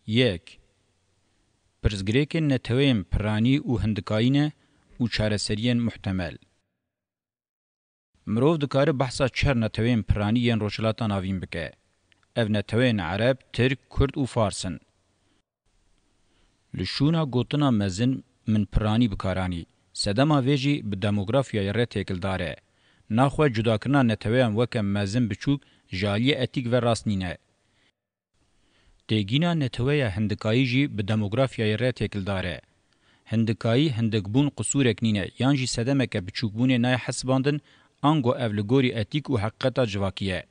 یک پرزگریکن نتویم پرانی و هندکاینه و چارەسەریên محتمل. مرov dikare behsa çer netewên piranî yên rojhilata navîn bike. Ev netewên Ereb, Tirk, Kurd û Fars in. Li şûna gotina mezin min piranî bikaranî. Sedema vê jî bi demografyayê re têkildar e. Naxwe cudakirina neteweyan weke mezin biçûk ji aliyê etîk ve rast nîne. Têgîna neteweya hindikayî jî bi demografyayê re têkildar e. Hindikayî hindikbûn qusûrek nîne yan jî sedemeke biçûkbûnê naye hesibandin ango ev li gorî etîk û heqîqeta civakî ye.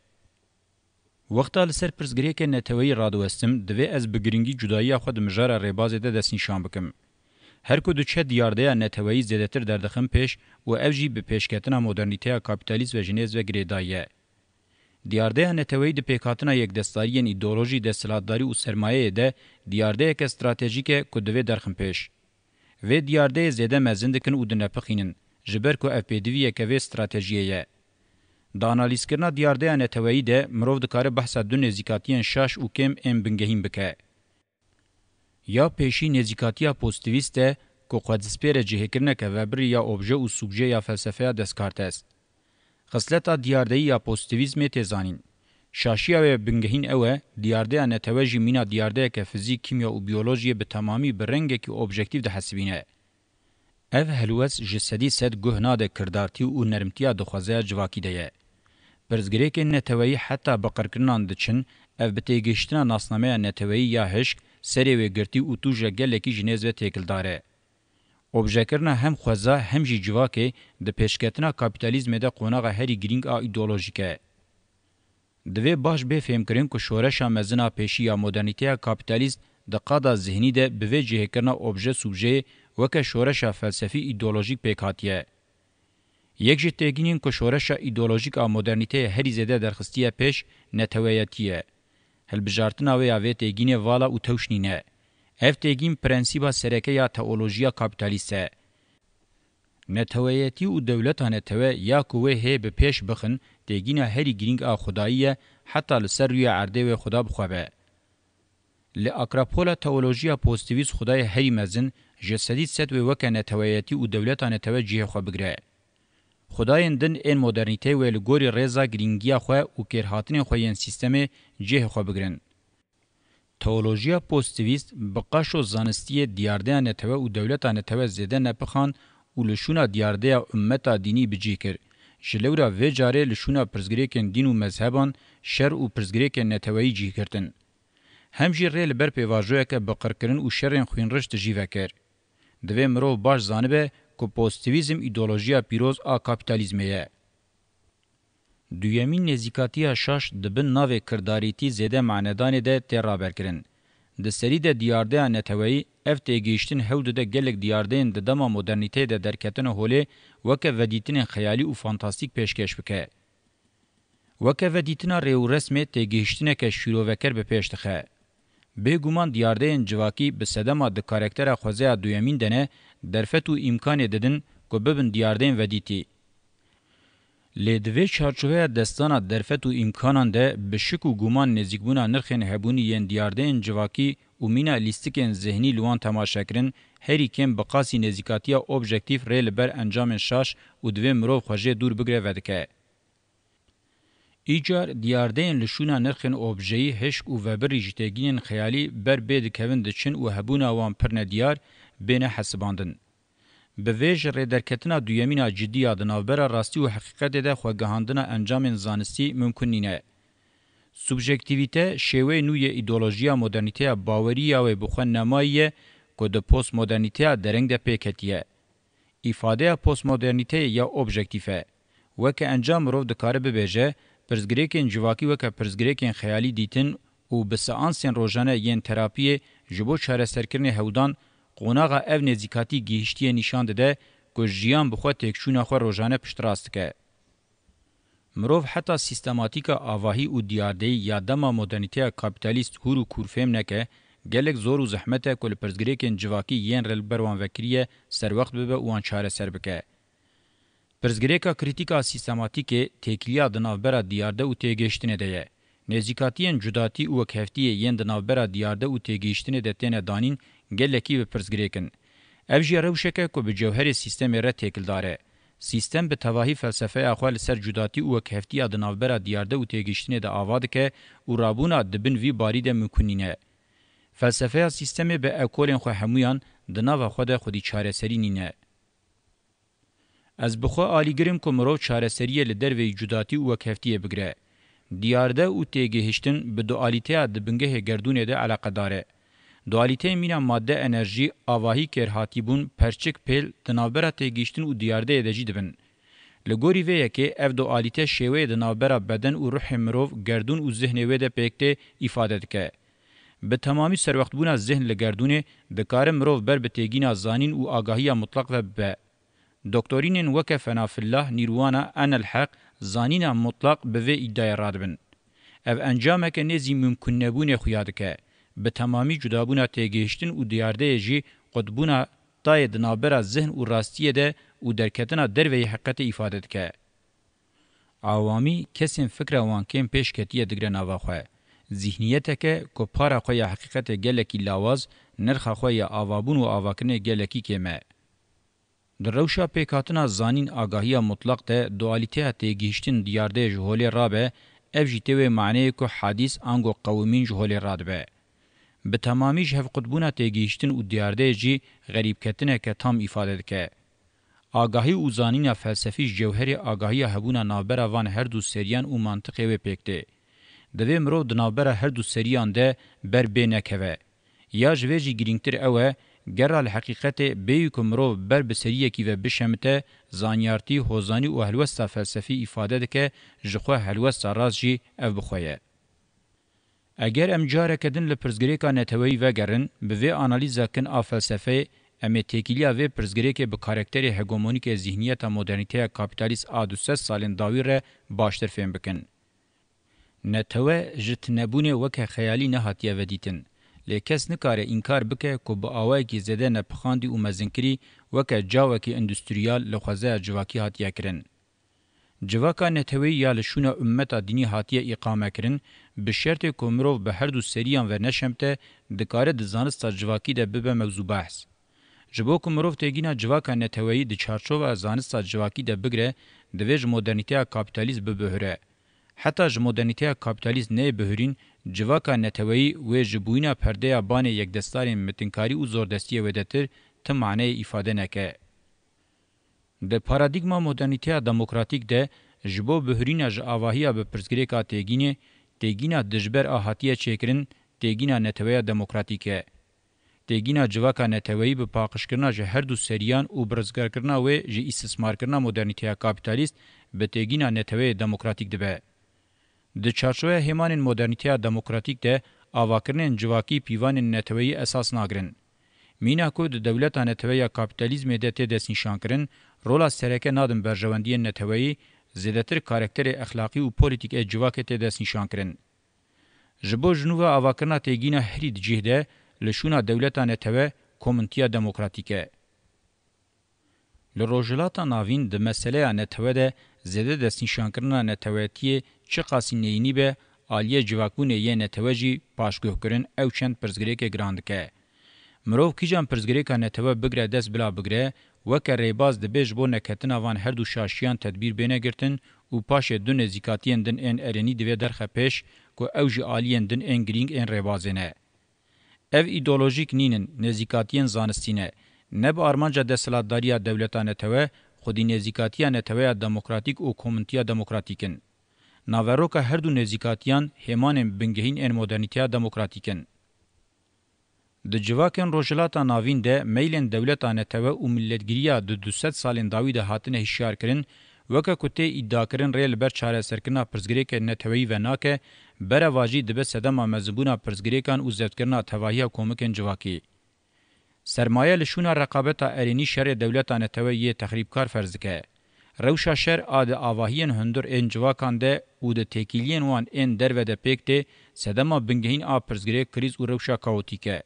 Wexta li ser pirsgirêkê neteweyî radiwestim, divê ez bi giringî cudayiya xwe di mijara rêbazê de destnîşan bikim. Her ku diçe diyardeya neteweyî zêdetir derdixin pêş û ev jî bi pêşketina modernîteya kapitalîst ve jinêz ve girêdayî ye. Diyardeya neteweyî di pêkhatina yekdestariyên îdeolojî, desthilatdarî û sermayeyê de diyardeyeke stratejîk e ku divê derxin pêş. Vê diyardeyê zêde mezin dikin û dinepixînin, ji ber ku ev pêdiviyeke vê stratejiyê ye. Da analîzkirina diyardeya neteweyî de mirov dikare behsa du nêzîkatiyên şaş û kêm ên bingehîn bike. Ya pêşî nêzîkatiya pozitivîst e ku xwedizpêre cihêkirineke vebirî ya obje û subje ya felsefeya destkart est. Xisleta diyardeyî ya pozitivîzmê tê zanîn. Şaşiya wê bingehîn ew e, diyardeya netewe jî mîna diyardeyeke fizîk, kimya û biyolojiyê bi temamî bi rengekî objektif dihesibîne. Ev helwes ji sedî sed guh nade kirdartî û nermtiya dixwazeya civakî de ye. Pirsgirêkên neteweyî heta bi qirkirinan diçin, ev bi têgihiştina nasnameya neteweyî ya hişk, serê wê girtî û tûja gelekî jinêz ve têkildar e. Objekirina hem xweza hem jî civakê di pêşketina kapîtalîzmê de qonaxa herî girîng a îdeolojîk e. Divê baş bê fêmkirin ku şoreşa mezina pêşî ya modernîteya kapîtalîst di qada zihnî de bi vê cihêkirina obje subjeyê weke şoreşa felsefî îdeolojîk pêk hatiye. Yek ji têgînên ku şoreşa îdeolojîk a modernîteyê herî zêde derxistiye pêş, neteweyetî ye. Hilbijartina wê ya vê têgînê vala û tewşnîn e. Ev têgîn prensîba sereke ya teolojiya kapîtalîst e. Neteweyetî û dewleta netewe ya ku wê hê bi pêş bixin, têgîna herî girîng a xudayî ye, heta li ser rûya erdê wê xuda bixwebe. Li akrapola teolojiya pozitivîst xudayê herî mezin, ji sedî sed wê weke neteweyetî û dewleta netewe cihê xwe bigire. Xudayên din ên modernîteyê wê li gorî rêza girîngiya xwe û kêrhatinên xwe yên sîstemê cihê xwe bigirin. Teolojiya pozitivîst bi qaşo zanistiyê diyardeya netewe û dewleta netewe zêde nepixan û li şûna diyardeya ummeta dînî bicî kir. Ji lewra vê carê li şûna pirsgirêkên dîn û mezheban şer û pirsgirêkên neteweyî cî kirtin. Hem jî rê li ber pêvajoyeke bi qirkirin û şerên xwînriş dijî vekir. Divê mirov baş zanibe ku pozitivîzm îdeolojiya pîroz a kapîtalîzmê ye. Duyemîn nêzîkatiya şaş dibin navê kirdarîtî zêde manedanê de tê raberkirin. Di serî de diyardeya neteweyî, ev têgihiştin hewl dide gelek diyardeyên di dema modernîteyê de derketine holê weke vedîtinên xeyalî û fantastîk pêşkeş bike. Weke vedîtina rê û resmê têgihiştineke şîroveker bi pêş dixe. Bêguman diyardeyên civakî bi sedema di karaktera xwezeya duyemîn de ne, derfet û îmkanê didin ku bibin diyardeyên vedîtî. Lê divê çarçoveya destana derfet û îmkanan de bi şik û guman nêzîkbûna nirxên hebûnî yên diyardeyên civakî û mîna lîstikên zihnî li wan temaşekirin, herî kêm bi qasî nêzîkatiya objektif rê li ber encamên şaş û divê mirov xwe jê dûr bigire vedike. Îcar diyardeyên li şûna nirxên objeyî hişk û vebirî ji têgînên xeyalî ber bê dikevin diçin û hebûna wan pir nediyar bêne hesibandin. Bi vê ji rêderketina duyemîna ciddî ya di navbera rastî û heqîqetê de xwegihandina encamên zanistî mümkün nîne. Subjektivîte şêwê nû yê îdeolojiya modernîteya bawerî ya wê bi xwe nemayî ye ku di postmodernîteya dereng de pêk hetiye. İfadeya postmodernîteyê ya objektif e. Weke encam mirov dikare bibêje, pirsgirêkên civakî weke pirsgirêkên xeyalî dîtin û bi seansên rojane yên terapiyê ji bo çareserkirinê hewdan qonaxa ev nêzîkatî gihîştiye nîşan dide ku jiyan bi xwe têkçûna xwe rojane piştrast dike. Mirov heta sîstematîka avahî û diyardeyî ya dema modernîteya kapîtalîst hûr û kûrfêm neke, gelek zor û zehmet e ku li pirsgirêkên civakî yên re li ber wan vekiriye serwext bibe û wan çareser bike. Pirsgirêka krîtîka sîstematîkê têkiliya di navbera diyarde û têgihiştinê de ye. نزیکاتین جداتی او کهفتی یند نوبرا دیارده او تگیشتنه د تنه دانین گلکی به پرزګریکن اف جی روشکه کو به جوهر سیستم ر تکل داره سیستم به تواهی فلسفه اخوال سر جداتی او کهفتی د نوبرا دیارده او تگیشتنه د اواده که او رابونا دبن وی باری د ممکنینه فلسفه سیستم به اکولن خو همویان د ناو خو د خودی چاره سری نینه از بخو آلیگرم کو مرو چاره سری ل دروی جداتی او کهفتی بگره دیارده او تگهشتن به دوالیته د بنگه گردونه ده علاقه داره دوالیته مینا ماده انرژی آواهی کرهاتیبون پرچک پیل دنابرا تگیشتن او دیارده ادجی دبن لګوري وی کې اف دوالیته شوی د نابرا بدن او روح مرو گردون او ذهن و ده پکته ifade دکه به تمامی سر وقت بونا ذهن لگردونه د کار مرو بر به تگینا زانین او آگاهی مطلق و به دکتورین وکفنا فی الله نیروانا ان الحق زانین مطلق به وی ادعای رادبن اف انجام که نزی ممکن نبونه خویادکه به تمامی جدابونا تگیشتن او دیارده جی قطبونا تای دنابرا ذهن او راستیه ده او درکتنا دروی حقیقت ifade دکه عوامی کسین فکر وان کم پیش کتیه دگره نواخواه ذهنیته که کو پارا خوی حقیقت گلکی لاواز نرخ خوی آوابون و آواکنه گلکی کمه در روشا پیکاتنا زانین آگاهی مطلق ده دوالیته تیگیشتن دیارده جهولی رابه اف جیتوی معنی که حدیث انگو قومین جهولی رادبه به تمامی جهف قطبونا تیگیشتن و دیارده جی غریب کتنه که تام ifade دکه آگاهی و زانین فلسفی جوهر آگاهی هبونا نابرا وان هر دو سریان و منطقه و پیکته دوی مرو دنابرا هر دو سریان ده بر بینکوه یا جویجی گرینگتر اوه گره الحقیقت بیو کمرو بر بسریه کی و بشمته زانیارتی هوزانی و هلوستا فلسفی ifade دکه جخوا هلوستا راز جی اف بخویه. اگر امجاره کدن لپرزگریکا نتوی و گرن به وی آنالیزا کن آ فلسفه امی تکیلیا و پرزگریک به کارکتر هگمونیک ذهنیت مدرنیته کاپیتالیست آدوسه سالین داوی ره باشتر فهم بکن. نتوه جت نبونه وکه خیالی نهاتیه ودیتن. لیکس نکاره انکار بکه که با آوائی که زده نپخاندی و مزنکری وکه جاوه که اندستریال لخوزه جواکی هاتیه کرن. جواکا نتوی یا لشونه امتا دینی هاتیه اقامه کرن به شرط که مروف به هر دو سریان و نشمته دکاره دزانستا جواکی ده ببه موضوع بحث. جبو که مروف تیگینا جواکا نتوی ده چارچوه زانستا جواکی ده بگره دویج مدرنیته کابیتالیز ببهره. حتی جمودنیته کاپیتالیست نه بهرین جواکا نتوی و جبوینا پرده بان یک دستار متنکاری و زوردستی ودتر ته معنی ifade نکه. د پارادیگما مدرنیته دموکراتیک ده جبو بهرینا ج آواهیا به پرزګریکا تیگینا دجبر احاتیه چیکرین تیگینا نتوی دموکراتیکه. تیگینا جواکا نتوی به پاقش کرنا ج هر دو سریان او برزګر کرنا و ج استثمار کرنا مدرنیته کاپیتالیست به تیگینا نتوی دموکراتیک ده. د چارچوه همان مدرنیته دموکراتیک ده آواکرنین جواکی پیوان نتوی اساس ناگرن. مینا کو د دولت نتوی کاپیتالیزم ده ته دس نشان کرن رولا سرکه نادم برجواندی نتوی زیاتر کاراکتر اخلاقی او پولیټیک جواک ته دس نشان کرن. جبو جنوب آواکرنا تیگینا هرید جهده لشونا دولت نتوی کومنتیا دموکراتیکه. لروجلاتا ناوین د مسئله نتوی ده زده دست نشان کرنا نتویتیه چه قاسی نینی به آلیه جواکونه یه نتویجی پاشگوه کرن او چند پرزگریک گراندکه. مروف کیجان پرزگریکا نتوی بگره دست بلا بگره وکر ریباز ده بیش بو نکتن آوان هر دو شاشیان تدبیر بینه گرتن و پاش دو نزیکاتین دن این ارینی دوی درخه پیش که او جی آلیین دن این گرینگ این ریبازینه. او ایدولوژیک نینن نزیکاتین زانستینه نب آرمانجا دستلاتداریا دولتان توه خودی نزیکاتیا نتوه دموکراتیک او کومنتیا دموکراتیکن. ناوروکا هر دو نزیکاتیان همان بنگهین این مدرنیتیا دموکراتیکن. د جواکن روجلاتا ناوین ده میلن دولتا نتوه او ملتگیریا دو 200 سالین داوی ده هاتنه هشیار کرن وکا کته ادعا کرن ریل بر چاره سرکنا پرزگریک نتوی و ناکه بر واجی دبه صدما مزبونا پرزگریکان او زفتکرنا تواهی کومکن جواکی. سرمایه لشونا رقابتا ارینی شر دولتا نتوی یه تخریبکار فرض که. روشا شر آد آواهین هندور این جواکان ده او ده تکیلین وان این در و ده پیکته صدما بنگهین آ پرزگریک کریز او روشا کاوتیکه.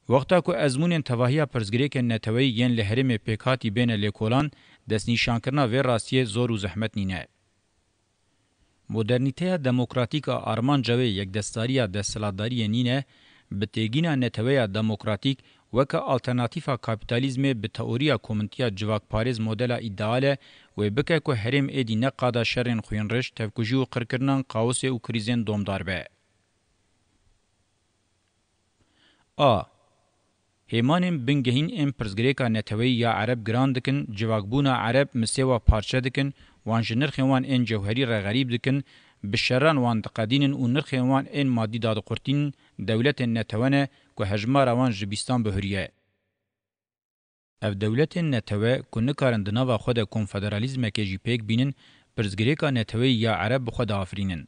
وقتا کو ازمون تواهی پرزګریک نتوی ین لهرم پیکاتی بین لیکولان دس نشان کرنا و راستیه زور و زحمت نینه مدرنیته دموکراتیک آرمان جوی یک دستاری دستلاداری نینه به تیگینا نتوی دموکراتیک وکا آلترناتیفا کاپیتالیزم به تئوریا کومنتیا جواک پاریز مدل ایدئاله و بکه که هرم ایدی نقادا شرین خوینرش تفکوجی و قرکرنان قاوس و کریزین دومدار به. هیمانیم بنگهین ام پرزگریکا نتوی یا عرب گراندکن جواکبونا عرب مسیوا پارچه دکن وانج نرخوان ان جوهری را غریب دکن بشران وان تقدین و نرخوان ان مادی داد قرتین دولت نتوانه که هجمار وان جبیستان بهریه. اف دولت نتوه که نکارن دناوا خود کنفدرالیزم که جی پیک بینن پرزگریکا نتوی یا عرب خود آفرینن.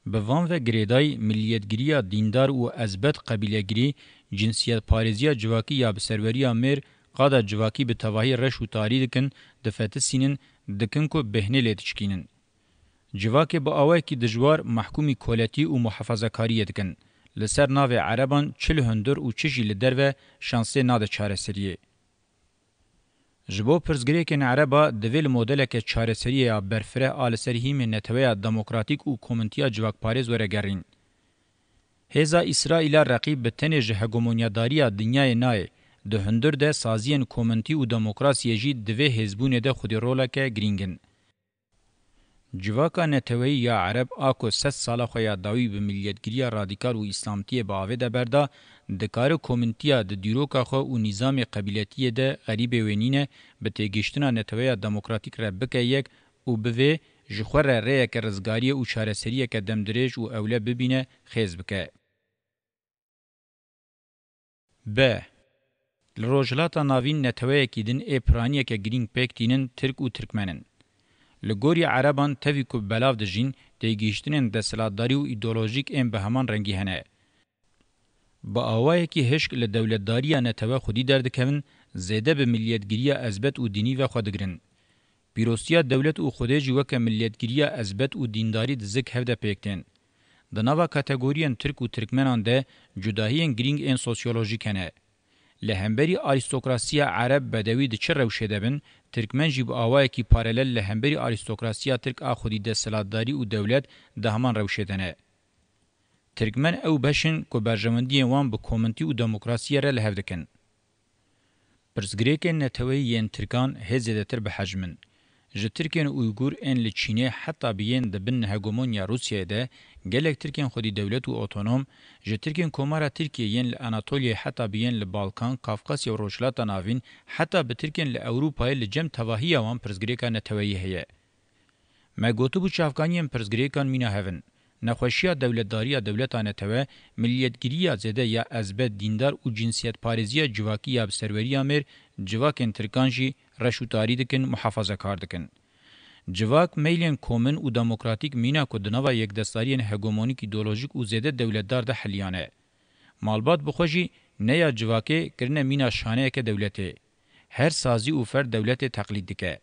به وان و گریدای ملیتگیری دیندار و ازبت قبیلهگیری جنسیت پارێزیya civakî ya bi serweriya mêr qada civakî bi tevahî reş û tarî dikin, difetisînin, dikin ku bêhnê lê dişkînin. Civakê bi awayekî dijwar mahkûmî koletî û muhefazakariyê dikin. Li ser navê Ereban çil hundir û çi jî li derve şansê nade çareseriyê. Ji bo pirsgirêkên Ereba divê li modeleke çareseriyê ya berfireh a li ser hîmê neteweya demokratîk û komîntiya civakparêz were gerîn. Hêza İsraîla reqîb bi tenê ji hegemonyadariya dinyayê nayê, di hundir de saziyên komîntî û demokrasiyê jî divê hêzbûnê de xwedî roleke girîngin. Civaka neteweyî ya Ereb a ku 100 sala xwe ya dawî bi milliyetgiriya radîkal û îslamtiyê bi avê de berda, dikare komîntiya di dîroka xwe û nîzamê qebîletiyê de xerîbê wê nîne bi têgihiştina neteweya demokratîk re bike yek û bi vê ji xwe re rêyeke rizgariyê û çareseriyeke demdirêj û ewle bibîne xêz bike. B. Li rojhilata navîn neteweyekî din ê piraniyeke girîng pêk tînin Tirk û Tirkmenin. Li gorî Ereban tevî ku belav dijîn, têgihiştinên desthilatdarî û îdeolojîk ên bi heman rengî hene. Bi awayekî hişk li dewletdariya netewe xwedî derdikevin, zêde bi milliyetgiriya ezbet û dînî ve xwe digirin. Pîrostiya dewlet û xwedê jî weke milliyetgiriya ezbet û dîndarî dizik hev de pêktên. Di nava kategoriyên Tirk û Tirkmenan de cudahiyên girîng ên sosyolojîk hene. Li hemberî arîstokrasiya Ereb bedewî di çi rewşê de bin, Tirkmen jî bi awayekî paralel li hemberî arîstokrasiya Tirk a xwedî desthilatdarî û dewlet di heman rewşê de ne. Tirkmen ew beşin ku berjewendiyên wan bi komîntî û demokrasiyê re li hev dikin. Pirsgirêkên neteweyî yên Tirkan hê zêdetir bi hecmin. Ji Tirkên Uygur ên li Çînê heta bi yên dibin hegemonya Rusyayê de, gelek Tirkên xwedî dewlet û otonom, ji Tirkên Komara Tirkiye yên li Anatolyayê heta bi yên li Balkan, Kafkasya û Rojhilata Navîn, heta bi Tirkên li Ewropayê li cem tevahiya wan pirsgirêka neteweyî heye. Me gotibû çavkaniyên pirsgirêkan mîna hevin. Nexweşiya dewletdariya dewleta netewe, milliyetgiriya zêde ya ezbet, dîndar û cinsiyet parêziya civakî ya bi serweriya mêr, civakên Tirkan jî reş û tarî dikin, muhafazakar dikin. Civak meylên komîn û demokratîk mîna ku di nava yekdestariyên hegemonîk îdeolojîk û zêde dewletdar de heliyane. Malbat bi xwe jî neya civakê kirine mîna şaneyeke dewletê. Her sazî û fer dewletê teqlîd dike.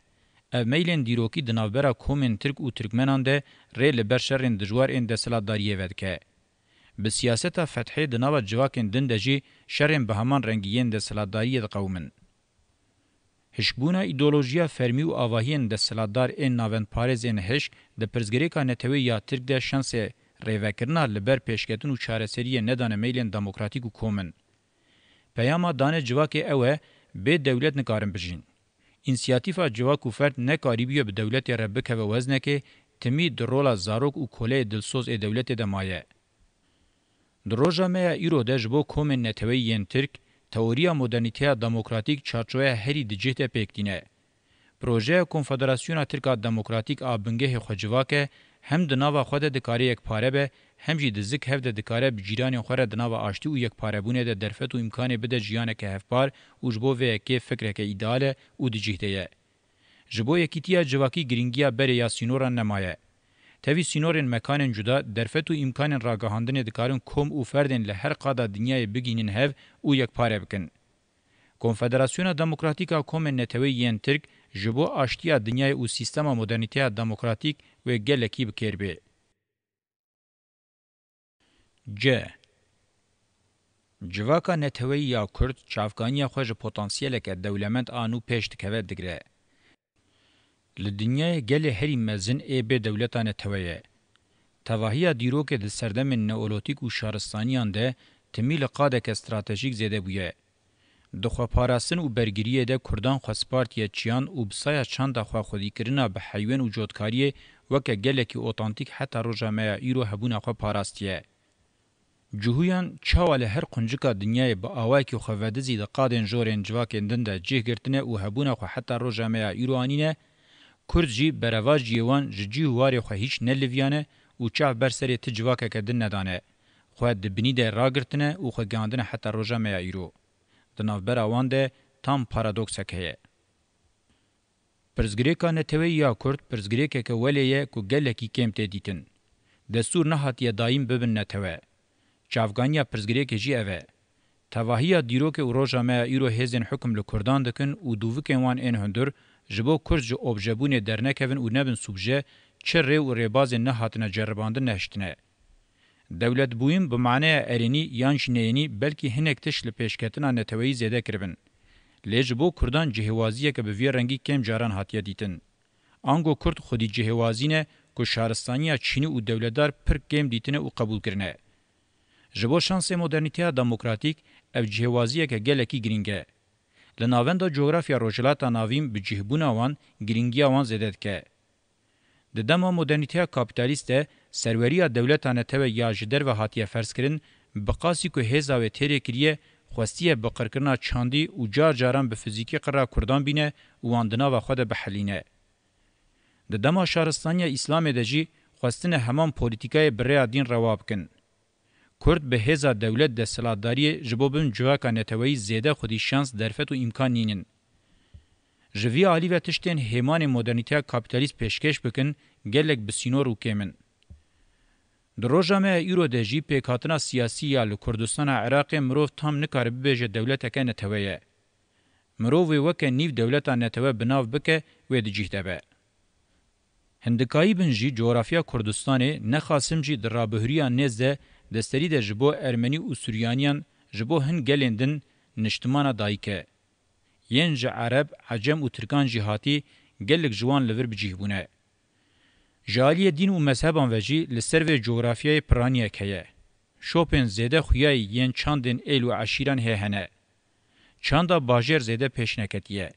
Ev meylên dîrokî di navbera komên Tirk û Tirkmenan de rê li ber şerên dijwar ên desthilatdariyê ve dike. Bi siyaseta fethê di nava civakên din de jî şerên bi heman rengî yên desthilatdariyê diqewmin. Hişbûna îdeolojiya fermî û avahiyên desthilatdar ên navendparêz ên hişk di pirsgirêka neteweyî ya Tirk de şansê rêvekirina li ber pêşketin û çareseriyê nedane meylên demokratîk û komîn. Peyama dane civakê ew e, bê dewlet nikarin bijîn. İnsiyatîfa civak û ferd nekarîbiye bi dewletê re bikeve weznekê, timî di rola zarok û koleyê dilsoz ê dewletê de maye. Di roja me ya îro de ji bo komên neteweyî yên Tirk, teoriya modernîteya demokratîk çarçoya herî di cih de pêktîne. Projeya Konfederasyona Tirka Demokratîk a bingehê xwe civak e, hem di nava xwe de dikare yekpare be, hem jî di zik hev de dikare bi cîranên xwe re di nava aştî û yekparebûnê de derfet û imkanê bide jiyaneke hevpar û ji bo vê yekê fikreke îdeal e û di cih de ye. Ji bo yekîtiya civakî giringiya berê ya sînoran nemaye. Tevî sînorên mekanên cuda, derfet û imkanên ragihandinê dikarin kom û ferdên li her qada dinyayê bigînin hev û yekpare bikin. Konfederasyona Demokratîk a komên neteweyî yên Tirk, ji bo aştiya dinyayê û sîstema modernîteya demokratîk wê gelekî bikêrbe. C. Civaka neteweyî ya Kurd, çavkaniya xwe ji potansiyeleke dewlemend a nû pêş dikeve digre. لدنیای گل هری مزن ای به دولتانه تویه. تواهی دیروک د سردم نئولوتیک و شهرستانیان ده تمیل قادک استراتژیک زده بویه. دخوا پاراستن و برگریه ده کردان خواسپارتیه چیان و بسایا چند خوا خودی کرنا به حیوان و جودکاریه وکه گلکی اوتانتیک حتی روژامه ایرو هبون خوا پاراستیه. جهویان چاوال هر قنجکا دنیای با آوائی که خوادزی ده قادن جورین جواکن دنده جه گرتنه و هبون خوا حتی روژامه ایروانینه کرد جی برواج جیوان جی واری خو هیچ نلویانه او چاو برسری تجواکه که دن ندانه خو دبنی ده راگرتنه او خو گاندنه حتی روژا میا ایرو دناو براوان ده tam paradoksak heye. Pirzgirêka neteweyî ya Kurd pirzgirêkeke welê ye ku gelekî kêm tê dîtin. Destûr nehatiye dayîm bibin netewe. Çavganiya pirzgirêkê jî ev e. Tevahiya dîrokê û roja me ya îro hêzên hukm li Kurdan dikin û dûvikên wan ên hundir ji bo Kurd ji objebûnê dernekevin û nebin sûbje çi rê û rêbazên nehatine ceribandin nehiştine. Dewletbûyîn bi maneya erênî yan jî neyênî belkî hinek tiş li pêşketina neteweyî zêde kiribin. Lê ji bo Kurdan cihêwaziyeke bi vê rengî kêm caran hatiye dîtin. Ango Kurd xwedî cihêwazîne ku şaristaniya Çînî û dewletdar pir kêm dîtine û qebûl kirine. Ji bo şansê modernîteya demokratîk, ev cihêwaziyeke gelekî girîng e. Li navenda coğrafya rojhilata navîn bi cihbûna wan girîngiya wan zêde dike. Di dema modernîteya kapitalîst de serweriya dewleta netewe ya ji derve hatiye ferskirin bi qasî ku hêza wê têrê kiriye xwestiye bi qirkirina çandî û car caran bi fizîkî qira Kurdan bîne û wan di nava xwe de bihelîne. Di dema şaristaniya İslamê de jî xwestine heman polîtîkayê bi rêya dîn rewa bikin. Kurd bi hêza dewlet desthilatdariyê ji bo bin civaka neteweyî zêde xwedî şans derfet û îmkan nînin. Ji vî alî ve tiştên hêmanê modernîteya kapitalîst pêşkêş bikin gelek bi sînor û kêmin. Di roja me ya îro de jî pêkhatina siyasî ya li Kurdistana Iraqê mirov tam nikare bibêje dewleteke netewe ye. Mirov wê weke nîv dewleta netewe binav bike wê dicîh debe. Hindikayî bin jî coğrafya Kurdistanê nexasim jî di rabihuriya nêz de desterî de ji bo Ermenî û Sûryaniyan ji bo hin gelên din niştimana dayîk e. Yên ji Ereb, Ecem û Tirkan jî hatî gelek ji wan li vir bicîh bûne. Ji aliyê dîn û mezheban ve jî li ser vê coğrafyayê piraniyek heye. Şopên zêde xuyayî yên çandên êl û eşîran hê hene. Çanda bajêr zêde pêş neketiye.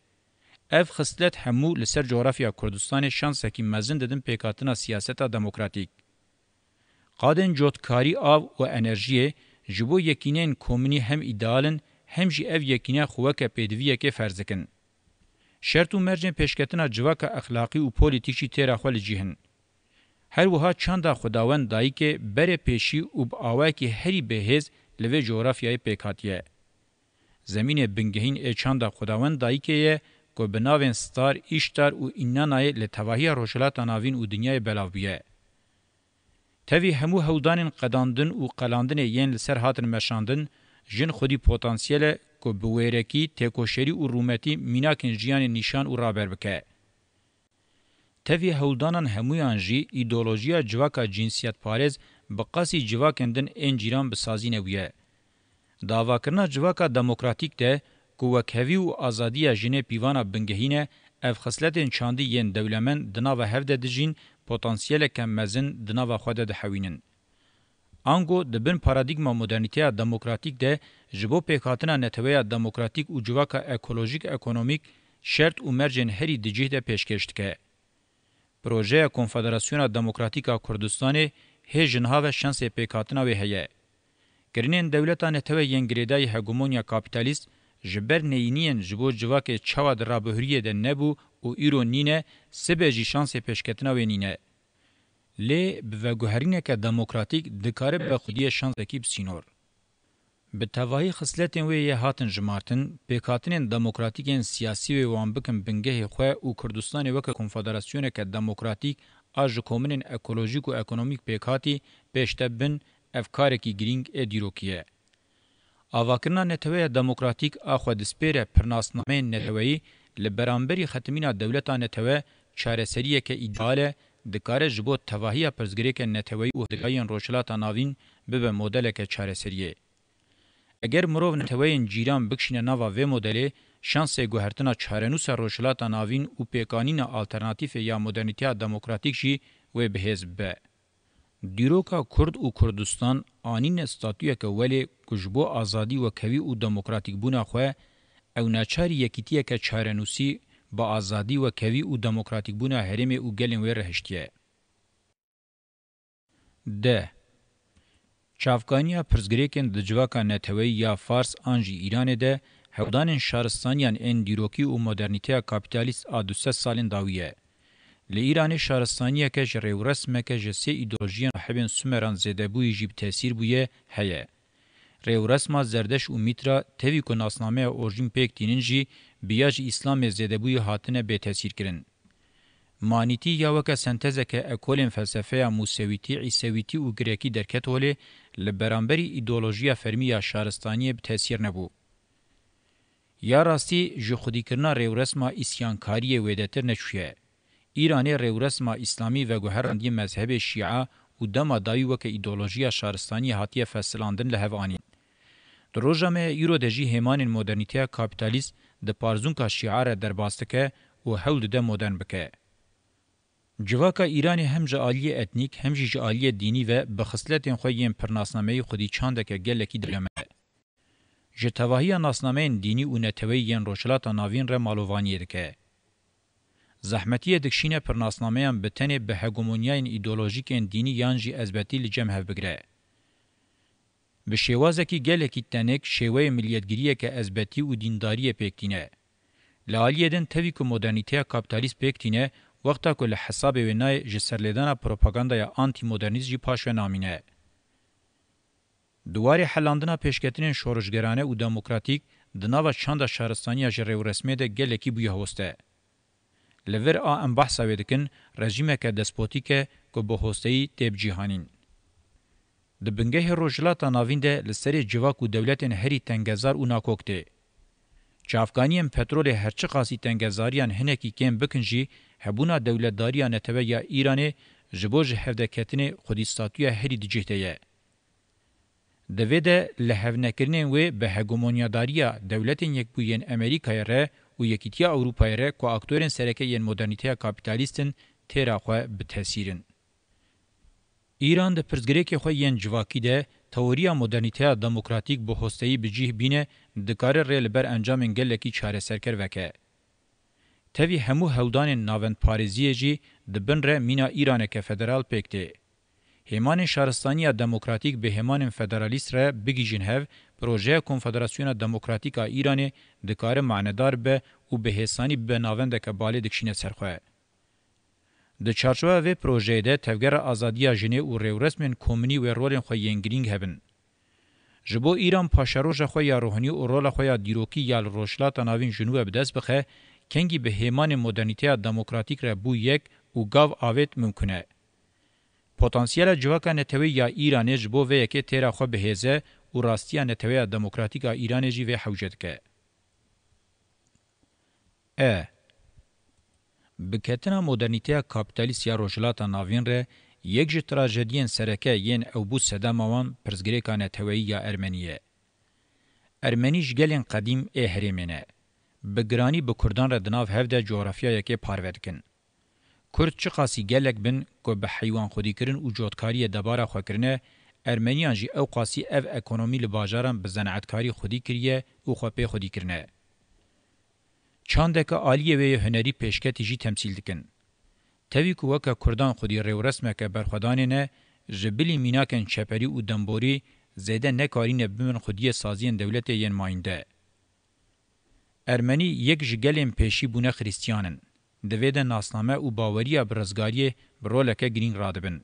Ev xislet hemû li ser coğrafya Kurdistanê şansekî mezin didin pêkhatina siyaseta demokratîk. Qadên cotkarî av û enerjiyê ji bo yekîneyên komînî hem îdealin hem jî ev yekîniya xweke pêdiviyekê ferz dikin. Şert û mercên pêşketina civaka exlaqî û polîtîk jî têra xwe li cîhin. Her wiha çanda xwedawend dayîkê berê pêşî û bi awayekî herî bêhêz li vê coğrafyayê pêkhatiye. Zemînê bingehîn ê çanda xwedawend dayîkê ye ku bi navên star, îştar û înnanayê li tevahiya rojhilata navîn û dinyayê belav bûye. Tevî hemû hewdanên qedandin û qelandinê yên li ser hatin meşandin, jin xwedî potansiyele ku bi wêrekî, têkoşerî û rûmetî mînakên jiyanê nîşan û raber bike. Tevî hewdanan hemûyan jî îdeolojiya civaka cinsiyetparêz bi qasî civakên din ên cîran bisazîne bûye. Davakirina civaka demokratîk de ku wekhevî û azadiya jinê pîvana bingehîne, ev xisletên çandî yên dewlemend di nava hev de dijîn potansiyeleke mezin di nava xwe de dihewînin. Ango di bin paradigma modernîteya demokratîk de ji bo pêkhatina neteweya demokratîk û civaka ekolojîk ekonomîk şert û mercên herî dicîh de pêşkêş dike. Projeya Konfederasyona Demokratîka Kurdistanê hê jinha ve şansê pêkhatina wê heye. Kirinên dewleta netewe yên girêdayî hegemonya kapitalîst ji ber neyîniyên ji bo civakê çawa di rabihuriyê de nebû û îro nîne sibê jî şansê pêşketina wê nîne. Lê bi veguherîneke demokratîk dikare bi xwediyê şansekî bisînor. Bi tevahî xisletên wê yê hatin jimartin, pêkhatinên demokratîkên siyasî wê wan bikin bingehê xwe û Kurdistanê weke konfederasyoneke demokratîk a ji komînên ekolojîk û ekonomîk pêkhatî pêşte bin ev karekî girîng ê dîrokî ye. Avakirina neteweya demokratîk a xwe dispêre pirnasnameyên neteweyî li beramberî xetimîna dewleta netewe çareseriyeke îdeal e dikare ji bo tevahiya pirzgirêkên neteweyî û hindikayên rojhilata navîn bibe modeleke çareseriyê. Eger mirov neteweyên cîran bikşîne nava vê modelê, şanse گوهرتنا چارنوس روشلاتا ناوین او پیکانینا آلترناتیف یا مدرنیته دموکراتیک جی و بهز به. دیروکا کرد و کردستان آنین استاتویا که ولی کجبو آزادی و کوی و دموکراتیک بونا خواه او ناچاری یکیتیه که چارنوسی با آزادی و کوی و دموکراتیک بونا هرم او گلن وی رهشتیه. ده چافکانیا پرزگریکن دجواکا نتوی یا فارس آنجی ایران ده هودان شهرستانیان ان دیروکی و مدرنیته کاپیتالیست آدوسه سالین داویه. لی ایران شهرستانیه که جریو رسمه که جسی ایدولوژیان حبین سومران زیده بوی جیب تاثیر بویه هیه. ریو رسمه زردش و میترا تاوی که ناسنامه اورژین پیک دیننجی بیاج اسلام زیده بوی هاتنه به تاثیر کرن. مانیتی یا وکا سنتزه که اکولین فلسفه موسویتی عیسویتی و گریکی درکت ولی لبرانبری ایدولوژیا فرمی یا شهرستانیه به تاثیر نبو. یا راستی جو خودی کرنا ریو رسما اسیانکاری ویدتر نچویه. ایرانی ریو رسما اسلامی و گوهرندی مذهب شیعه و دما داوی وکا ایدولوژیا شهرستانی هاتیه فصلاندن لحوانین. در روژامه یورو دجی همان مدرنیته کابیتالیست ده پارزونکا شیعه در باستکه و حول ده مدرن بکه. جواکا ایرانی هم جالی اتنیک هم جالی دینی و بخصلتین خویین پرناسنامه خودی چاندکه گلکی درمه. جتواهی ناسنامه دینی و نتویین روشلات ناوین را مالووانی دکه. زحمتی دکشینه پرناسنامه بتنه به هگمونیاین ایدولوژیک دینی یانجی ازبتی لجمه بگره. به شوازه کی گلکی تنک شوه ملیتگیریه که ازبتی و دینداری پیکتینه. لعالیه دن تاوی که مدرنیته کابیتالیست پیکتینه وقتا که لحساب ونای جسرلیدان پروپاگاندا یا آنتی مدرنیز جی پاش و نامینه. دواری حلاندنا پیشکترین شورشگرانه و دموکراتیک دناوا چند شهرستانی جریو رسمی ده گلکی بوی هسته. لور ام بحثا ویدکن رژیمه که دسپوتیکه که به هستهی تیب جیهانین. ده بنگه روجلاتا ناوین ده لسری جواک و دولتین هری تنگزار و ناکوکته. چه افغانیم پترول هرچه قاسی تنگزاریان هنکی کم بکنجی هبونا دولتداریان نتوه یا ایرانه جبوج هفدکتن خودیستاتویا هری دیجیته یه. دویده لحونکرنین و به هگمونیاداریا دولتین یک بوین امریکای ره و یکیتیا اوروپای ره که اکتورین سرکه ین مدرنیته کابیتالیستن تیرا خواه بتحصیرن. ایران ده پرزگریک خواه ین جواکی ده تئوریا مدرنیته دموکراتیک به هسته‌ای بجیه بینه دکار ریل بر انجام انگلکی چاره سرکر وکه. تاوی همو هولدان ناوند پاریزیه جی دبن ره مینا ایرانه که فدرال پیکته. همان شهرستانی دموکراتیک به همان فدرالیست ره بگیجن هف پروژه کنفدراسیون دموکراتیکا ایرانه دکار معنیدار به و به حسانی به ناونده که بالی دکشینه سرخواه. د چارچوبه و پروژه ده تفگر آزادیا جنه و ریو رسمن کومنی و رولن خو ینگرینگ هبن. جبو ایران پاشروژ خو یا روحانی و رول خو یا دیروکی یا روشلات ناوین جنوب بدس بخه کنگی به همان مدرنیته دموکراتیک را بو یک و گاو آویت ممکنه. پتانسیل جواکا نتوی یا ایران جبو و یکی تیرا خو بهزه و راستیا نتوی دموکراتیک ایران جی و حوجت که. بکتنا مدرنیته کابیتالیست یا روشلاتا ناوین ره یک جه تراژدین سرکه ین او بو سداموان پرزگریکانه تویی یا ارمنیه. ارمنیش گلین قدیم هریمینه. بگرانی به کردان را دناو هفده جغرافیا یکی پارود کن. کرد چه قاسی گلک بن که به حیوان خودی کرن و جوتکاری دبارا خو کرنه ارمنیان جی او قاسی او اکونومی لباجاران به زنعتکاری خودی کریه و خوپی خودی کرنه. چاندک عالیه و هنری پیشکتی جی تمثیل دکن. تاوی که وکا کردان خودی ریو رسمه که برخودانه نه جبلی میناکن چپری و دنبوری زیده نکارین بمن خودی سازین دولت ین ماینده. ارمنی یک جگلین پیشی بونه خریستیانن. دویده ناسنامه و باوری برزگاری برولکه گرین رادبن.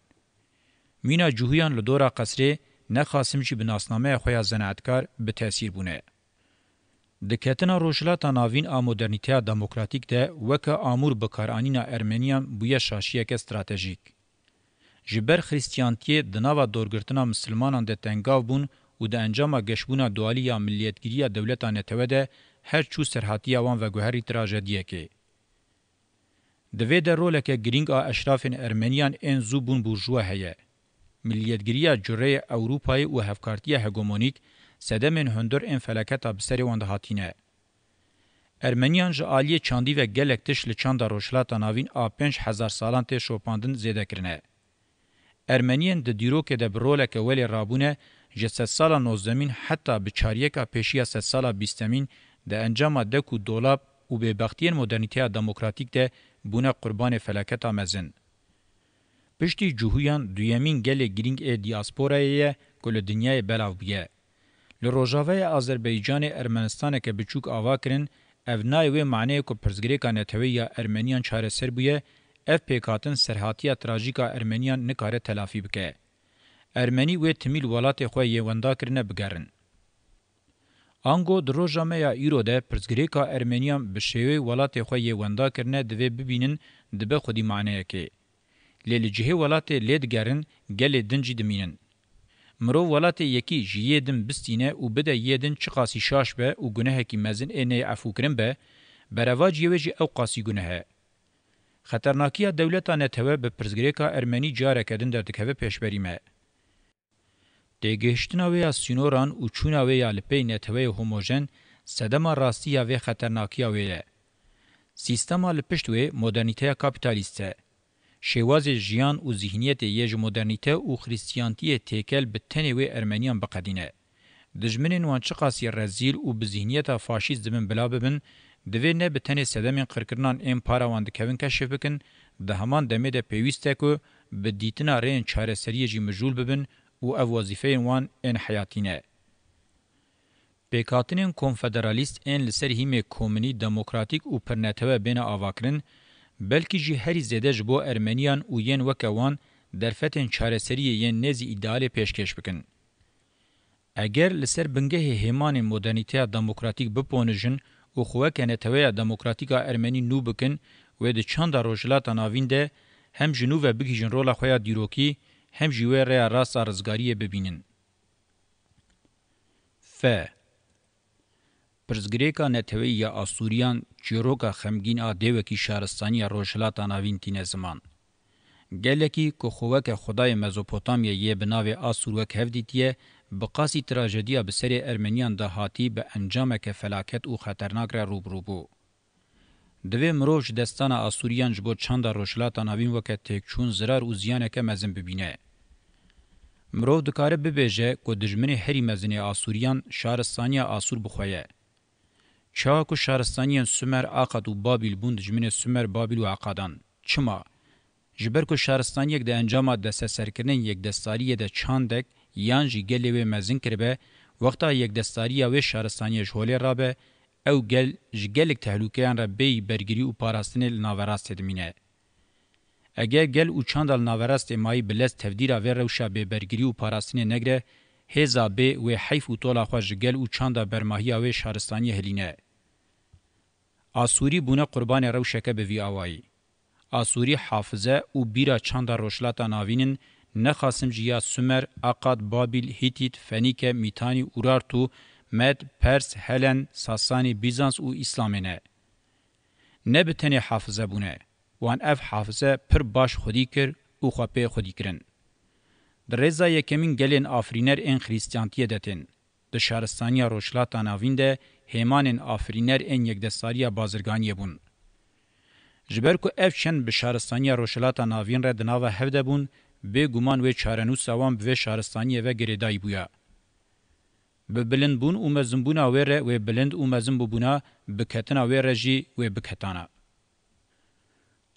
مینا جوهیان لدورا قصره نخاسم چی بناسنامه خویا زنعتکار به تأثیر بونه. دکتنا روشلاتا ناوین آ مدرنیته دموکراتیک ده وکا آمور بکارانینا ارمنیان بویا شاشیه که استراتژیک. جبر خریستیانتیه دناوا دورگرتنا مسلمانان ده تنگاو بون و ده انجام گشبونا دوالی یا ملیتگیری دولتا نتوه ده هر چو سرحاتی وان و گوهری تراژدیه که. دوی ده رولک گرینگ آ اشرافین ارمنیان این زوبون بورژوا هیه. ملیتگیری جره اوروپای و هفکارتی هگمونیک سدمن هندر این فلکتا بسری وانده هاتینه. ارمنیان ژ عالیه چاندی و گلک تش ل چاندا روشلاتا ناوین ا 5000 سالان ته شوپاندن زیاده کرنه ارمنیان د دیروک د برولک ولی رابونه جسد سالا نوزمین حتی بچاریکا پیشیا ست سالا بیستمین د انجام دکو دولاب و به بختین مدرنیته دموکراتیک ده بونه قربان فلاکتا مزن. پشتی جوهیان دویمین گل گرینگ دیاسپورایه کل دنیای بلاو بیه. لروجاوه آذربایجان ارمنستان که بچوک آوا کرن اف نای و معنی کو پرزګریکا نتوی یا ارمنیان چاره سر بویه اف پیکاتن سرحاتیا تراژیکا ارمنیان نکاره تلافی بکه. ارمنی و تمیل ولات خو یوندا کرنه بګرن. انگو دروجامه یا ایرو ده پرزګریکا ارمنیان بشوی ولات خو یوندا کرنه دوی ببینن دبه خودی معنی کې. لیل جهه ولات لیدګرن گل دنجی دمینن. مرو ولات یکی جیدن بستینه او بده یدن چقاسی شاش به او گناه کی مزن انه عفو کرن به برواج یوجی او قاسی گناه خطرناکیه دولت نتوه به پرزګریکا ارمنی جاره کدن در دکوه پیشبریمه دګهشتنا ویا سینوران او چونا ویا لپی نتوه هوموجن صدما راستیا و خطرناکیه ویه سیستما لپشتوی مدرنیته کاپیتالیسته شواز جیان و ذهنیت یج مدرنیته و خریستیانتی تکل به تنوی ارمنیان بقدینه. دجمنین وان چقاسی رزیل و به ذهنیت فاشیست دمن بلا ببن، دوی نه به تن سدمین قرکرنان ام پارا وان دکوین کشف بکن، ده همان دمه ده پیوسته که به دیتنا رین چاره سریه جی مجول ببن و او وظیفه وان ان حیاتینه. پیکاتنین کنفدرالیست ان لسر هیمه کومنی دموکراتیک و پرنتوه بین آواکرن، بلکی جی هری زیده جبو ارمنیان و ین وکوان در فتن چارسری ین نزی ایدال پیشکش بکن. اگر لسر بنگه همان مدرنیته دموکراتیک بپونجن و خوک نتوه دموکراتیکا ارمنی نو بکن و د چند روجلات ناوین ده هم جنو و بگیجن رولا خویا دیروکی هم جوه ریا راست رزگاری ببینن. پرزګریکا نتوی یا آسوریان چیروکا خمگین آدیو کی شهرستانی روشلاتا ناوین تینه زمان. گلکی که خوک خدای مزوپوتامیا یه بناوی آسوروک هفدیتیه بقاسی تراژدیا بسر ارمنیان دهاتی به انجام که فلاکت او خطرناک را روبروبو. دوی مروش دستان آسوریان جبو چند روشلاتا ناوین وکت تکچون زرار او زیانک مزن ببینه. مرو دکاره ببیجه که دجمن هری مزن آسوریان شهرستانی آسور بخویه. چاکو شهرستانیان سومر آقاد و بابل بوند جمین سومر بابل و عقادان. چما؟ جبرکو شهرستانی یک ده انجام دست سرکرنن یک دستاری ده چاندک یانجی گلی و مزن کربه وقتا یک دستاری و شهرستانی جهولی رابه او گل جگلک تحلوکیان را بی برگری و پاراستن ناوراست دمینه. اگر گل او چاندال ناوراست مایی بلز تفدیرا و روشا بی برگری و پاراستن نگره هزا بی و حیف و طولا خواه گل او چاندا برماهی و شهرستانی هلینه. آسوری بونه قربان روشکه به وی آوایی. آسوری حافظه او بیرا چاندا روشلاتا ناوینن نخاسم جیا سومر، آقاد، بابل، هیتیت، فنیکه، میتانی، اورارتو، مد، پرس، هلن، ساسانی، بیزانس و اسلامینه. نه بتنی حافظه بونه. وان اف حافظه پر باش خودی کر او خواه خودی کرن. در رزا یکمین گلین آفرینر این خریستیانتیه دتن. در شهرستانی روشلاتا ناوین ده همان آفرینر این یک دستاری بازرگانی بون. جبر کو افشن به شهرستانی روشلاتا ناوین را دناو هفده بون به گمان و چارنو سوام به شهرستانی و گریدای بویا. به بلند بون و مزن بون آوره و بلند و مزن بونا بکتن آوره جی و بکتانا.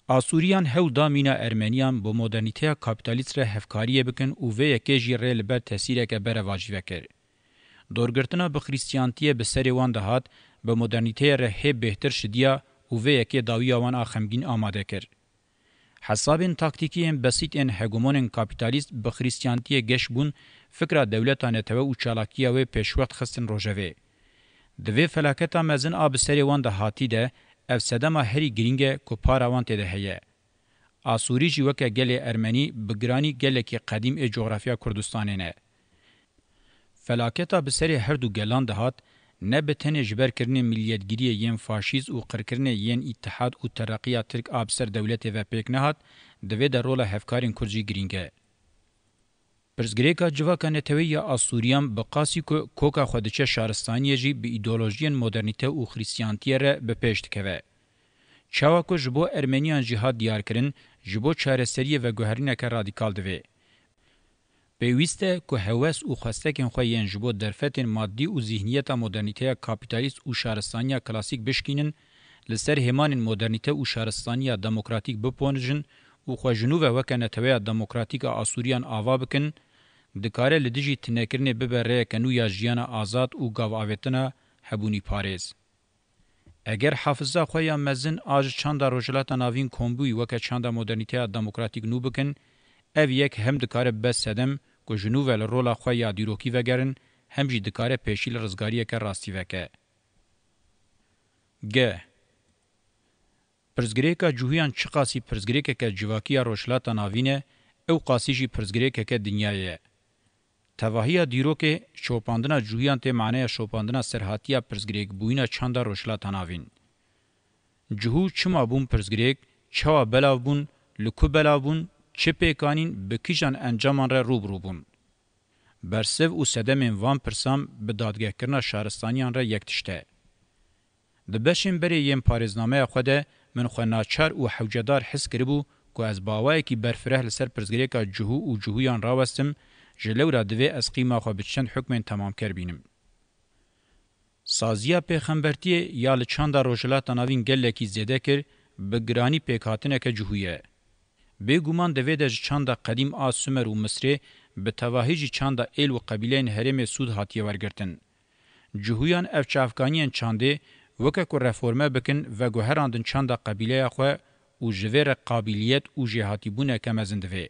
آسوریان هول دامینا ارمنیان با مدرنیته کاپیتالیست را هفکاریه بکن و وی یکی جی ریل بر تسیره که بر واجی وکر. دورگرتنا به خریستیانتیه به سری وان دهات به مدرنیته را هی بهتر شدیا و وی یکی داوی آوان آخمگین آماده کر. حسابین تاکتیکی بسیط این هگمون کاپیتالیست به خریستیانتیه گش بون فکر دولتانه تو و چالاکیه و پیشوقت خستن روژوه. دوی فلاکتا مزن آب سری وان دهاتی ده افسدما هری گرینگه کو پاراوان تده هیه. آسوری جی وکه گل ارمنی بگرانی گل که قدیم ای جغرافیا کردستانه نه. فلاکتا بسری هر دو گلان دهات نه بتنه جبر کرنه ملیتگیری ین فاشیز و قرکرنه ین اتحاد و ترقیه ترک آبسر دولت و پیک نهات دوی در رول هفکارین کرجی گرینگه. پرزګریکا جواکا نتوی اسوریان بقاسی کو کوکا خودچه شارستانی جی به ایدئولوژیان مدرنیته او خریستیانتیه ر به پشت کوه. چاوا کو جبو ارمنیان جهاد دیار کرن جبو چارەسەریه و گوهرینه رادیکال دوی. پیوسته که هوس او خواستکن خوین جبو درفتن مادی او ذهنیت مدرنیته کاپیتالیست او شارستانیا کلاسیک بشکینن لسر همان مدرنیته او شارستانیا دموکراتیک بپونجن او خو جنوب وکنه تویا دموکراتیک اسوریان آوا بکن دکاره لدیجی تنکرنه ببره کنو یا جیانا آزاد او گاو آویتنا هبونی پاریز. اگر حافظه خویا مزن آج چاندا روجلات ناوین کومبوی وکه چاندا مدرنیته دموکراتیک نو بکن او یک هم دکاره بس سدم که جنوب ول رولا خویا دیروکی وگرن هم جی دکاره پیشیل رزگاریه که راستی وکه. گ پرزګریکا جوهیان چقاسی پرزګریکا که جواکیا روشلاتا ناوینه او قاسی جی پرزګریکا که دنیایه. تواهیا دیروکه شوپاندنا جوهیان ته معنی شوپاندنا سرحاتیا پرزګریک بوینا چاندا روشلاتا ناوین. جوهو چما بون پرزګریک چوا بلاو بون لکو بلاو بون چه پیکانین بکیجان انجامان را روبرو بون. برسو او سدمین وان پرسام به دادگه کرنا شهرستانیان را یکتشته. دبشین بری یم پارزنامه خوده من خو ناچار او حوجدار حس کربو کو از باوای کی برفره لسر پرزګریکا جوهو او جوهیان راوستم جلورا دوی از قیمه خو بچند حکم تمام کر بینم. سازیا پیغمبرتی یا لچاندا روجلات ناوین گلکی زیده کر بگرانی پیکاتنه که جوهیه. بگومان دوی د چاندا قدیم آ سومر و مصر به تواهیج چاندا ایل و قبیلین هرم سود هاتیه ورگرتن. جوهیان اف چافکانیان چانده وکه کو رفورمه بکن و گوهراندن چاندا قبیله خو او جویر قابلیت او جهاتیبونه کمزندوی.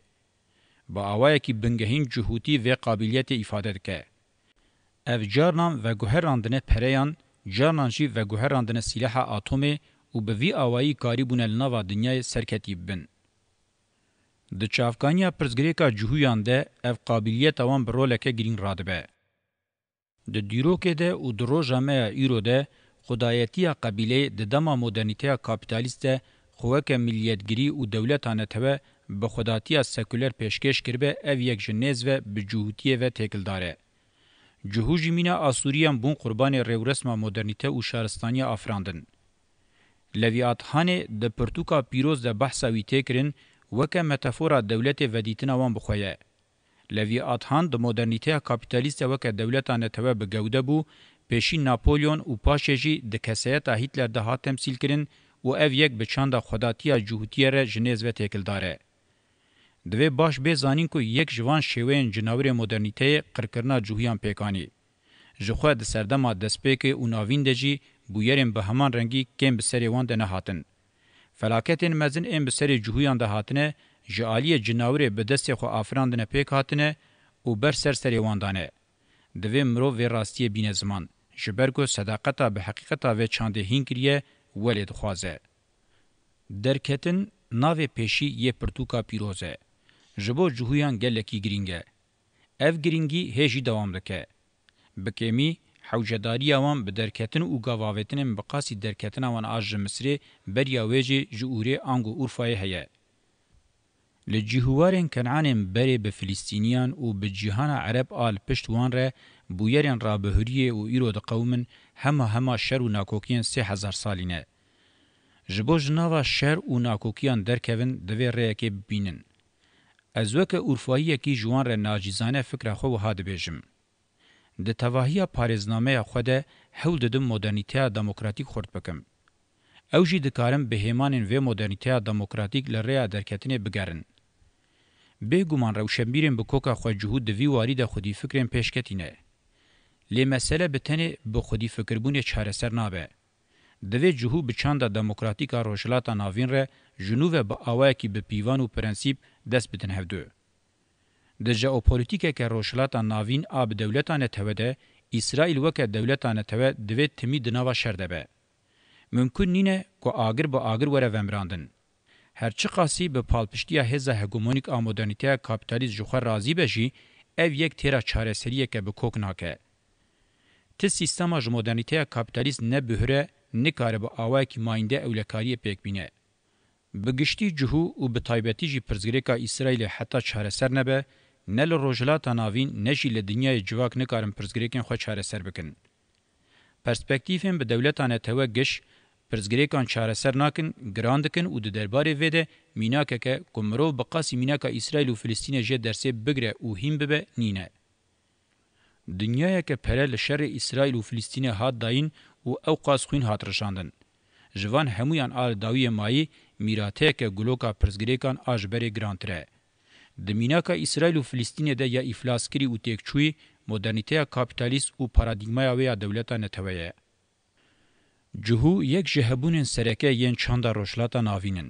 با آوائه کی بنگهین جهوتی و قابلیت ifade که. اف جارنان و گوهراندن پریان، جارنان جی و گوهراندن سلاح آتومی او به وی آوایی کاری بونه لناوا دنیای سرکتی بن. د چافکانیا پرزګریکا جوهیان ده اف قابلیت اوان برولکه گرین رادبه. د دیروکه ده او دروجامه ایرو ده خدایتیا قبیله د دما مدرنیته کاپیتالیست خوکه ملیتگری او دولتانه ته به خداتیا سکولر پیشکش کربه او یک جنیز و به جهوتیه و تکلداره. جهوجی مینا آسوریان بون قربان ریورسما مدرنیته او شهرستانی افراندن. لویاتخانه د پرتوکا پیروز ده بحثاوی تکرین وکه متافورا دولت ودیتنا وان بخویه. لویاتخان د مدرنیته کاپیتالیست وکه دولتانه ته به گوده بو پیشی ناپولیون او پاشجی د کسایتا هیتلر ده ها تمثیل کرن و او یک به چند خداتیا جهوتیه ر جنیز و تکلداره. دوی باش به زانین کو یک جوان شوین جناور مدرنیته قرکرنا جوهیان پیکانی. جخوا د سردما دسپیک او ناوین دجی بویرین به همان رنگی کم بسری وان ده نه هاتن. فلاکتین مزن ام بسری جوهیان ده هاتنه جعالی جناور به دست خو افراندنه پیک هاتنه او بر سر وان دانه. دوی مرو و راستی بین زمان. جبرگو صداقتا به حقیقتا و چانده هینکریه ولید خوازه. درکتن ناو پیشی یه پرتوکا پیروزه. جبو جوهیان گلکی گرینگه. اف گرینگی هجی دوام دکه. بکمی حوجداری اوان به درکتن او گاواویتن بقاسی درکتن اوان آج مصری بریا ویجی جووری آنگو اورفای هیه. لجیهوارین کنعانین بری به فلسطینیان و به جیهان عرب آل پشتوان ره بویرین رابهوریه و ایرو ده قومن همه شر و ناکوکیان 3000 سالینه. جبو جناوا شر و ناکوکیان درکوین دوی ریکی بینن. از وکه اورفایی کی جوان ره ناجیزانه فکر خو هاد بیجم. د تواهی پارزنامه خود حول د مدرنیته دموکراتیک خورد بکم. او جی دکارم به همان و مدرنیته دموکراتیک لریا درکتنه بگرن. به گمان روشنبیرن به کوکا خو جهود دوی واری د خودی فکرن پیشکتینه. لی مسئله بتنه به خودی فکربون چارەسەر نابه. دوی جهو بچاندا دموکراتیکا روشلاتا ناوین ره جنوب با آواکی به پیوان و پرنسیب دست بدن هفدو. د ژئوپولیتیکه که روشلاتا ناوین آب دولتانه توده اسرائیل وکه دولتانه توده دوی تمی دناوا شرده به. ممکن نینه که آگر با آگر وره ومراندن. هرچی قاسی به پالپشتیا هزا هگمونیک آمودرنیته کابیتالیز جوخه رازی بجی او یک تیرا چارەسەریه که به کوک ناکه. تی سیستما مدرنیته کابیتالیست نه بهره نکاره با آوای کی ماینده اولکاری پیک بینه. بگشتی جهو و به تایبتی جی پرزگریکا اسرائیل حتی چارەسەر نبه نه ل روجلاتا ناوین نشی ل دنیای جواک نکارن پرزګریکن خو چاره سر بکن پرسپکتیفن به دولتانه توگش پرزګریکان چاره سر ناکن ګراندکن او د دربارې وده میناکه که کومرو بقاسی میناکه اسرائیل او فلسطین جه درسه بګره او هیم به نینه دنیای که پرل شر اسرائیل او فلسطین هات داین او اوقاس خوین هات رشاندن جوان همویان آل داوی مایی میراته که گلوکا پرزګریکان اجبری ګرانتره د میناکه اسرائیل او فلسطین ده یا افلاس کری او تکچوی مدرنیته کاپیتالیست او پارادایگما ویا دولتانه تویه جهو یک جهبونن سرکه ین چاندا روشلاتا ناوینن.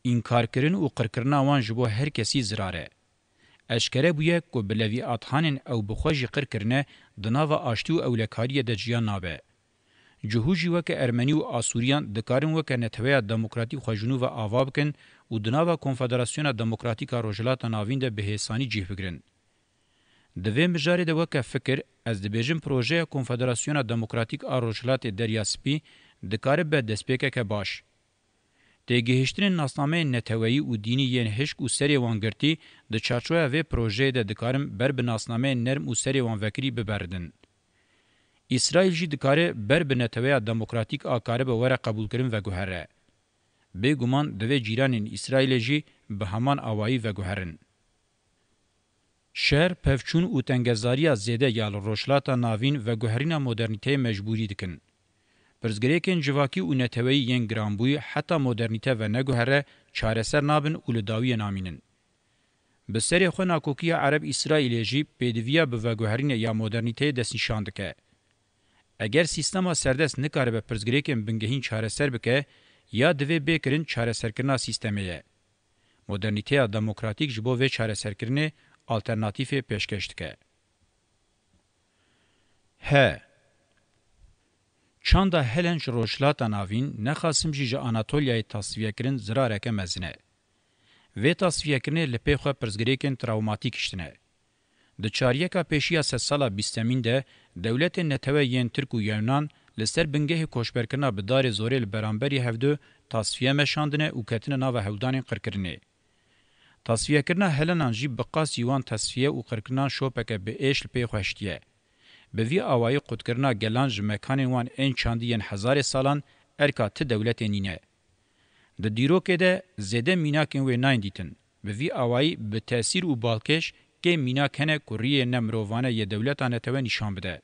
انکار کرن و قرکرنا وان جبو هر کسی زراره. اشکره بویه که بلوی آتحانن او بخواجی قرکرنه دناوا آشتی و اولکاری ده جیان نابه. جهو جیوه که ارمنی و آسوریان دکارن وکه نتویا دموکراتی خوژنو و آوا بکن و دناوا کنفدراسیون دموکراتیکا روشلاتا ناوین ده بهیسانی جیه بگرن. دوی مجاری ده وکه فکر از دبیجن پروژه کنفدراسیون دموکراتیک آروجلات دریاسپی دکاره به دسپیکه که باش. تیگهشترین ناسنامه نتوایی و دینی ین هشک و سری وانگرتی ده چارچوه و پروژه ده دکارم بر به ناسنامه نرم و سری وانوکری ببردن. اسرائیل جی دکاره بر به نتوایی دموکراتیک آکاره به وره قبول کرن و گوهره. بگومان دوی جیران اسرائیل جی به همان آوایی و گوهرن. شهر پفچون او تنگزاریا زیده یال روشلاتا ناوین و گوهرینا مدرنیته مجبوری دکن. پرزگریکن جواکی او نتوی ین گرانبوی حتی مدرنیته و نگوهره چارسر نابن او لداوی نامینن. بسری خو ناکوکی عرب اسرائیل جی پیدویا به وگوهرین یا مدرنیته دست نشان دکه. اگر سیستما سردست نکاره به پرزگریکن بنگهین چارسر بکه یا دوی بکرین چارسر کرنا سیستمیه. مدرنیته دموکراتیک جبو و چارسر کرنه alternatife peşkeş dike. He. Çanda Helenç roşlata navin nexasim jî ji Anatolyayê tasfiye kirin zirareke mezine. Vê tasfiyekirinê li pê xwe pirzgirêkên travmatîk iştine. Di çaryeka pêşiya sed sala bîstemîn de dewletên netewe yên Tirk û Yunan li ser bingehê koçberkirina bi darê zorê li beramberî hevdû tasfiye meşandine û ketine nava hewdanên qirkirinê. تصفیه کرنا هلنان جی بقاس یوان تصفیه و قرکنا شوپکه به ایشل پی خوشتیه. به وی آوائی قد کرنا گلان جمکان وان این چاندین هزار سالان ارکا ت دولت نینه. ده دیروکه ده زده میناکن و ناین دیتن. به وی آوائی به تأثیر و بالکش که میناکنه کوریه نمروانه ی دولتانه تو نشان بده.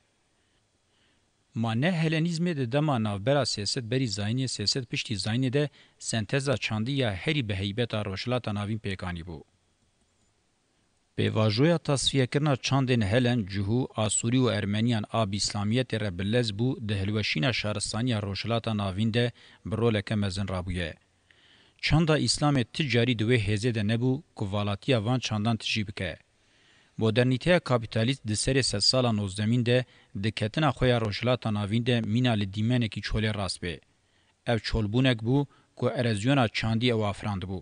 ما نه هلنیزم ده دما ناوبرا سیاست بری زاینی سیاست پشتی زاینی ده سنتزا چاندی یا هری به هیبتا روشلاتا ناوین پیکانی بو. به واجویا تصفیه کرنا چاندین هلن جهو آسوری و ارمنیان آب اسلامیت ربلز بو ده هلوشینا شهرستانی روشلاتا ناوین ده برولک مزن رابویه. چاندا اسلام تجاری دوی هزه ده نبو کوالاتیا وان چاندان تجیبکه. مدرنیته کاپیتالیست د سری 100 سالا 19 ده د کتنا خویا روشلاتا ناوین ده مینا ل دیمنه کی چوله راسبه اف چولبونک بو کو ارزیونا چاندی او افراند بو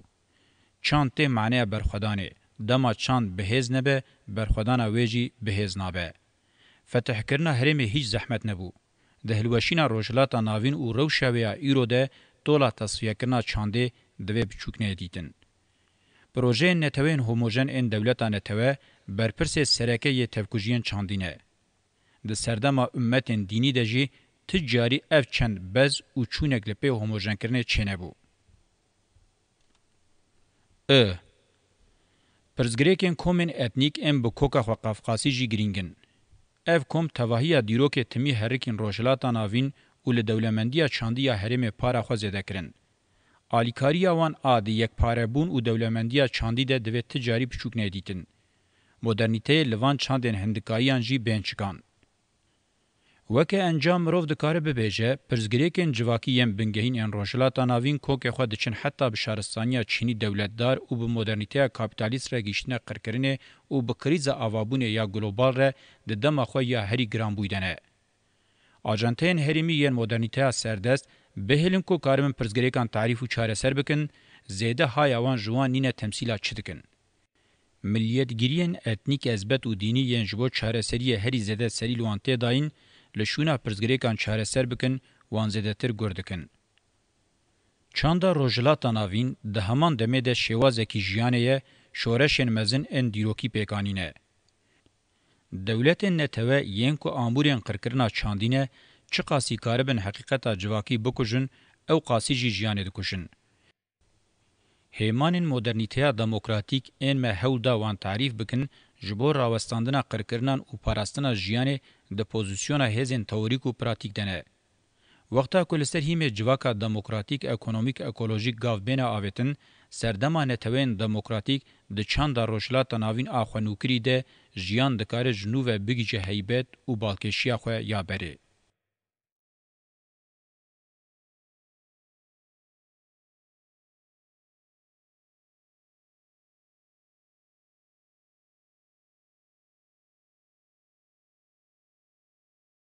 چانته معنی برخدانه دما چاند بهز نبه برخدانه ویجی بهز نابه فتح کرنا هرم هیچ زحمت نبو د هلوشینا روشلاتا ناوین او روشویا ایرو ده تولا تصفیه کرنا چانده دوی بچوک نه دیتن پروژه نتوین هوموژن ان دولتا نتوه برپرس سرکه ی تفکوجین چاندینه. د سردما امتن دینی دجی تجاری اف چند بز او چونک لپی هوموژن کرنه چنه بو. پرزگریکن کومن اتنیک ام بو کوکا خو قفقاسی جی گرینگن. اف کوم تواهی دیروک تمی هرکین روشلاتا ناوین او له دولمندیا چاندیا هرم پارا خو زده کرن. آلیکاریا وان آدی یک پاربون او دولمندیا چاندی ده دوی تجاری پچوک ندیتن. مدرنیته لوان چاندن هندکایان جی بینچکان. وکه انجام روف دکاره ببیجه پرزگریکن جواکی یم بنگهین ان روشلاتا ناوین کوک خود چن حتی بشارستانیا چینی دولتدار او به مدرنیته کاپیتالیست را گیشتنه قرکرینه او به کریز آوابونه یا گلوبال را ده دم خو یا هری گرام بویدنه. آجانتین هریمی ین مدرنیته سردست بهلن کو کارمن پرزگریکان تعریف و چاره سر بکن زیده های اوان جوان نینه تمثیلات چدکن. ملیتگیرین اتنیک ازبت و دینی ین جبو چاره سری هری زده سری لوانته داین لشونا پرزگریکان چاره سر بکن وان زده تر گردکن. چاندا روجلاتا ناوین ده همان دمه ده شوازه کی جیانه شورشن مزن ان دیروکی پیکانینه. دولت نتوه ین کو آمورین قرکرنا چاندینه چه قاسی کاربن حقیقتا جواکی بکجن او قاسی جی جیانه دکشن. هیمانین مدرنیتیا دموکراتیک این ما هول وان تعریف بکن جبور راوستاندنا قرکرنان و پاراستنا جیانه د پوزیسیونا هزین تئوریک و پراتیک دنه. وقتا کلستر هیم جواکا دموکراتیک اکونومیک اکولوژیک گاو بین آویتن سردما نتوین دموکراتیک د چند روشلات ناوین آخونوکری ده جیان دکار جنوب بگیجه هیبت و بالکشیا خو یا بره.